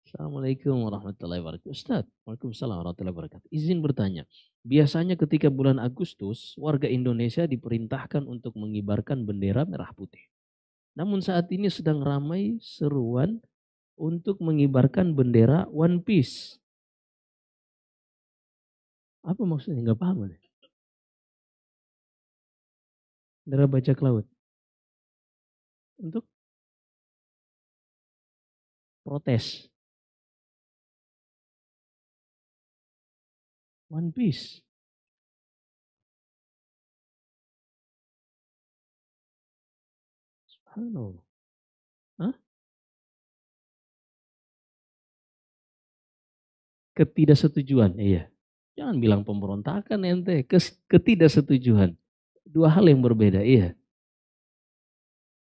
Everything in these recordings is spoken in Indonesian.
Assalamualaikum warahmatullahi wabarakatuh. Ustaz, Waalaikumsalam warahmatullahi wabarakatuh. Izin bertanya, biasanya ketika bulan Agustus, warga Indonesia diperintahkan untuk mengibarkan bendera merah putih. Namun saat ini sedang ramai seruan untuk mengibarkan bendera One Piece. Apa maksudnya? Nggak paham nih. Bendera bajak laut. Untuk protes. One Piece. Subhanallah. Hah? Ketidaksetujuan, iya. Jangan bilang pemberontakan ente, ketidaksetujuan. Dua hal yang berbeda, iya.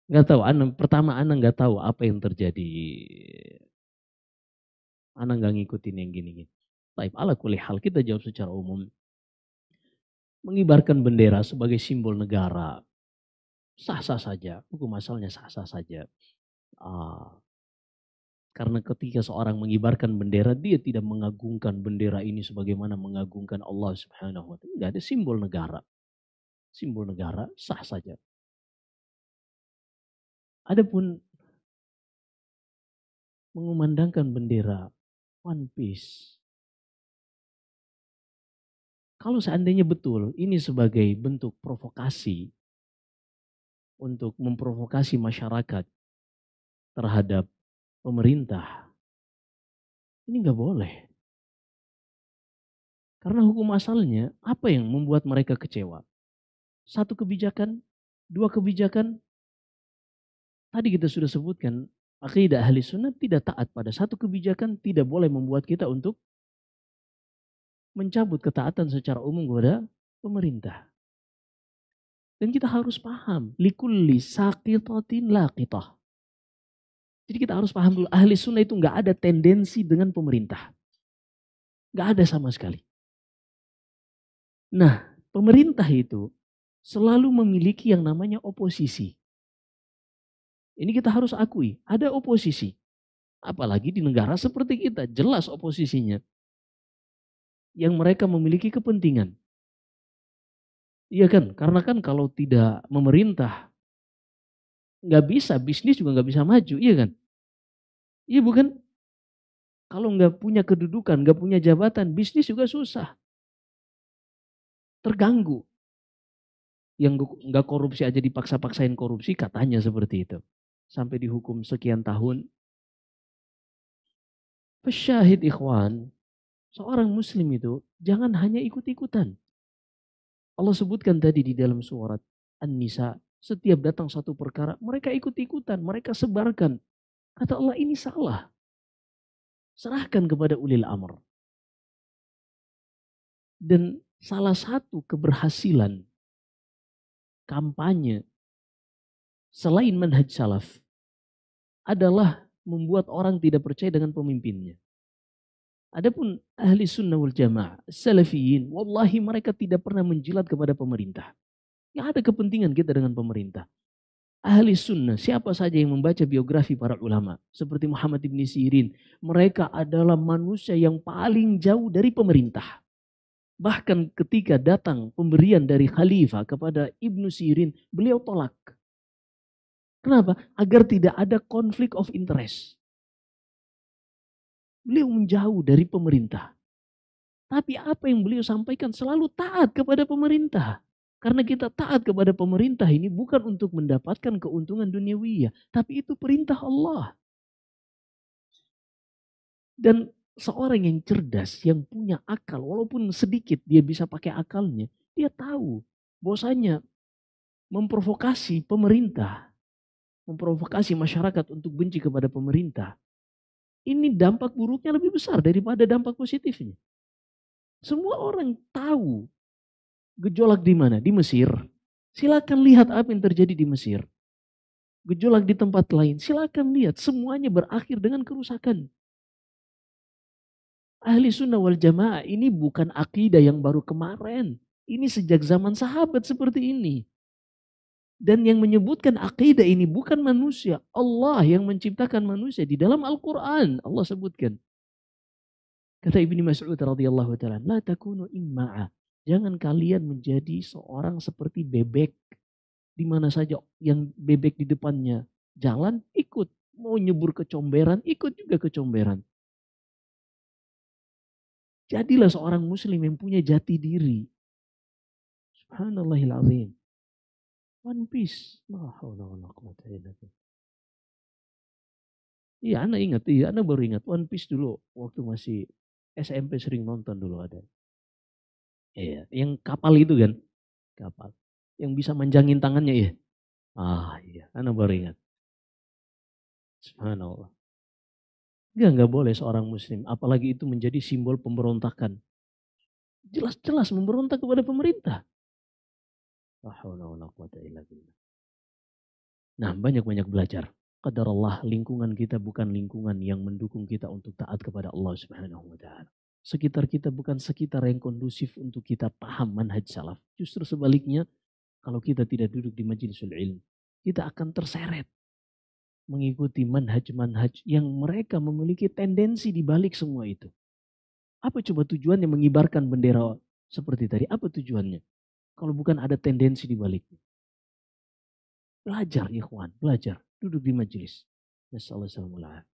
Nggak tahu, pertama Ana nggak tahu apa yang terjadi. Ana nggak ngikutin yang gini-gini. Baik, ala kulli hal kita jawab secara umum. Mengibarkan bendera sebagai simbol negara, sah-sah saja. Hukum asalnya sah-sah saja. Ah, karena ketika seorang mengibarkan bendera, dia tidak mengagungkan bendera ini sebagaimana mengagungkan Allah Subhanahu wa Ta'ala. Nggak ada simbol negara. Simbol negara sah saja. Adapun mengumandangkan bendera One Piece. Kalau seandainya betul ini sebagai bentuk provokasi untuk memprovokasi masyarakat terhadap pemerintah, ini nggak boleh. Karena hukum asalnya apa yang membuat mereka kecewa? Satu kebijakan, dua kebijakan, tadi kita sudah sebutkan, akidah ahli sunnah tidak taat pada satu kebijakan tidak boleh membuat kita untuk mencabut ketaatan secara umum kepada pemerintah. Dan kita harus paham, likulli saqitatin laqitah. Jadi kita harus paham dulu, ahli sunnah itu nggak ada tendensi dengan pemerintah. Nggak ada sama sekali. Nah, pemerintah itu selalu memiliki yang namanya oposisi. Ini kita harus akui, ada oposisi. Apalagi di negara seperti kita, jelas oposisinya. Yang mereka memiliki kepentingan. Iya kan, karena kan kalau tidak memerintah, nggak bisa, bisnis juga nggak bisa maju, iya kan? Iya bukan? Kalau nggak punya kedudukan, nggak punya jabatan, bisnis juga susah. Terganggu. Yang nggak korupsi aja dipaksa-paksain korupsi, katanya seperti itu. Sampai dihukum sekian tahun. Pesyahid ikhwan, seorang muslim itu jangan hanya ikut-ikutan. Allah sebutkan tadi di dalam surat An-Nisa, setiap datang satu perkara, mereka ikut-ikutan, mereka sebarkan. Kata Allah, ini salah. Serahkan kepada ulil amr. Dan salah satu keberhasilan kampanye selain manhaj salaf adalah membuat orang tidak percaya dengan pemimpinnya. Adapun ahli sunnah wal jamaah, salafiyin, wallahi mereka tidak pernah menjilat kepada pemerintah. Nggak ada kepentingan kita dengan pemerintah. Ahli sunnah, siapa saja yang membaca biografi para ulama, seperti Muhammad ibn Sirin, mereka adalah manusia yang paling jauh dari pemerintah. Bahkan ketika datang pemberian dari khalifah kepada Ibnu Sirin, beliau tolak. Kenapa? Agar tidak ada konflik of interest. Beliau menjauh dari pemerintah. Tapi apa yang beliau sampaikan selalu taat kepada pemerintah. Karena kita taat kepada pemerintah ini bukan untuk mendapatkan keuntungan duniawiyah. Tapi itu perintah Allah. Dan seorang yang cerdas, yang punya akal, walaupun sedikit dia bisa pakai akalnya. Dia tahu bahwasanya memprovokasi pemerintah, memprovokasi masyarakat untuk benci kepada pemerintah. Ini dampak buruknya lebih besar daripada dampak positifnya. Semua orang tahu gejolak di mana? Di Mesir. Silakan lihat apa yang terjadi di Mesir. Gejolak di tempat lain. Silakan lihat. Semuanya berakhir dengan kerusakan. Ahli sunnah wal jamaah ini bukan akidah yang baru kemarin. Ini sejak zaman sahabat seperti ini. Dan yang menyebutkan akidah ini bukan manusia. Allah yang menciptakan manusia. Di dalam Al-Quran Allah sebutkan. Kata Ibnu Mas'ud radhiyallahu ta'ala, la takunu imma'a. Jangan kalian menjadi seorang seperti bebek. Di mana saja yang bebek di depannya jalan, ikut. Mau nyebur ke comberan, ikut juga ke comberan. Jadilah seorang muslim yang punya jati diri. Subhanallahil azim. One Piece. La haula wala quwwata illa billah. Iya, Ana ingat. Iya, Ana baru ingat. One Piece dulu. Waktu masih SMP sering nonton dulu ada. Iya, yang kapal itu kan. Kapal. Yang bisa manjangin tangannya ya. Ah iya, Ana baru ingat. Subhanallah. Enggak boleh seorang muslim. Apalagi itu menjadi simbol pemberontakan. Jelas-jelas memberontak kepada pemerintah. La haula wala quwwata illa billah. Nah, banyak-banyak belajar. Qadar Allah, lingkungan kita bukan lingkungan yang mendukung kita untuk taat kepada Allah Subhanahu wa taala. Sekitar kita bukan sekitar yang kondusif untuk kita paham manhaj salaf. Justru sebaliknya, kalau kita tidak duduk di majlisul ilm, kita akan terseret mengikuti manhaj-manhaj yang mereka memiliki tendensi di balik semua itu. Apa coba tujuannya mengibarkan bendera seperti tadi? Apa tujuannya? Kalau bukan ada tendensi di baliknya. Belajar ikhwan, belajar. Duduk di majelis. Nasallallahu alaihi wasallam.